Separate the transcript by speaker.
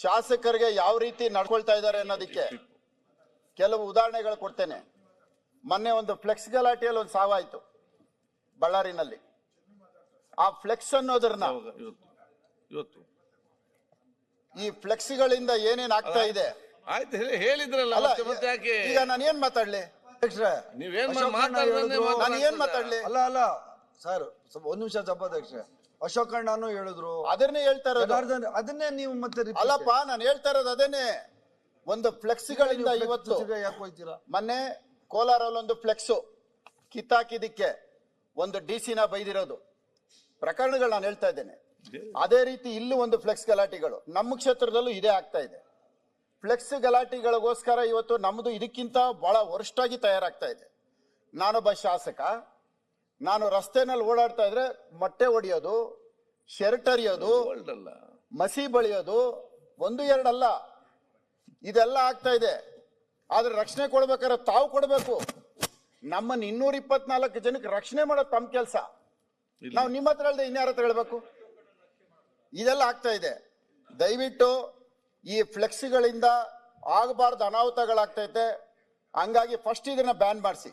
Speaker 1: ಶಾಸಕರಿಗೆ ಯಾವ ರೀತಿ ನಡ್ಕೊಳ್ತಾ ಇದ್ದಾರೆ ಅನ್ನೋದಕ್ಕೆ ಕೆಲವು ಉದಾಹರಣೆಗಳು ಕೊಡ್ತೇನೆ. ಮೊನ್ನೆ ಒಂದು ಫ್ಲೆಕ್ಸ್ ಗಲಾಟೆಯಲ್ಲಿ ಒಂದು ಸಾವಾಯ್ತು ಬಳ್ಳಾರಿನಲ್ಲಿ. ಆ ಫ್ಲೆಕ್ಸ್ ಅನ್ನೋದ್ರನ್ನ ಈ ಫ್ಲೆಕ್ಸ್ಗಳಿಂದ ಏನೇನ್ ಆಗ್ತಾ ಇದೆ
Speaker 2: ಆಯ್ತು ಹೇಳಿದ್ರಲ್ಲ,
Speaker 1: ಈಗ ನಾನು ಏನ್ ಮಾತಾಡ್ಲಿ? ನಾನು ಏನ್ ಮಾತಾಡ್ಲಿ?
Speaker 3: ಅಲ್ಲ ಸರ್, ಒಂದ್ ನಿಮಿಷ ಸಭಾಧ್ಯಕ್ಷ. ಅಶೋಕಣ್ಣನು ಹೇಳಿದ್ರು,
Speaker 1: ಅದನ್ನೇ ಹೇಳ್ತಾ ಇರೋದು.
Speaker 3: ಅದನ್ನೇ ನೀವು ಮತ್ತೆ
Speaker 1: ಅಲ್ಲಪ್ಪ, ನಾನು ಹೇಳ್ತಾ ಇರೋದು ಅದೇನೆ. ಒಂದು ಫ್ಲೆಕ್ಸ್ಗಳಿಂದ ಇವತ್ತು
Speaker 3: ಯಾಕೆ ಹೋಯ್ತೀರಾ?
Speaker 1: ಮೊನ್ನೆ ಕೋಲಾರಲ್ಲಿ ಒಂದು ಫ್ಲೆಕ್ಸ್ ಕಿತ್ತಾಕಿದಕ್ಕೆ ಒಂದು ಡಿಸಿನ ಬೈದಿರೋದು ಪ್ರಕರಣಗಳು ನಾನು ಹೇಳ್ತಾ ಇದ್ದೇನೆ. ಅದೇ ರೀತಿ ಇಲ್ಲೂ ಒಂದು ಫ್ಲೆಕ್ಸ್ ಗಲಾಟೆಗಳು ನಮ್ಮ ಕ್ಷೇತ್ರದಲ್ಲೂ ಇದೇ ಆಗ್ತಾ ಇದೆ. ಫ್ಲೆಕ್ಸ್ ಗಲಾಟೆಗಳಿಗೋಸ್ಕರ ಇವತ್ತು ನಮ್ದು ಇದಕ್ಕಿಂತ ಬಹಳ ವರ್ಷಾಗಿ ತಯಾರಾಗ್ತಾ ಇದೆ. ನಾನೊಬ್ಬ ಶಾಸಕ, ನಾನು ರಸ್ತೆನಲ್ಲಿ ಓಡಾಡ್ತಾ ಇದ್ರೆ ಮೊಟ್ಟೆ ಹೊಡಿಯೋದು, ಶರ್ಟ್ ಹರಿಯೋದು, ಮಸಿ ಬಳಿಯೋದು, ಒಂದು ಎರಡಲ್ಲ, ಇದೆಲ್ಲ ಆಗ್ತಾ ಇದೆ. ಆದ್ರೆ ರಕ್ಷಣೆ ಕೊಡ್ಬೇಕಾದ್ರೆ ತಾವು ಕೊಡಬೇಕು. ನಮ್ಮನ್ನ 224 ಜನಕ್ಕೆ ರಕ್ಷಣೆ ಮಾಡೋದು ತಮ್ಮ ಕೆಲಸ. ನಾವು ನಿಮ್ಮ ಹತ್ರ ಹೇಳ್ದೆ ಇನ್ಯಾರ ಹತ್ರ ಹೇಳ್ಬೇಕು? ಇದೆಲ್ಲ ಆಗ್ತಾ ಇದೆ. ದಯವಿಟ್ಟು ಈ ಫ್ಲೆಕ್ಸ್ಗಳಿಂದ ಆಗಬಾರ್ದು ಅನಾಹುತಗಳಾಗ್ತೈತೆ. ಹಂಗಾಗಿ ಫಸ್ಟ್ ಇದನ್ನ ಬ್ಯಾನ್ ಮಾಡಿಸಿ.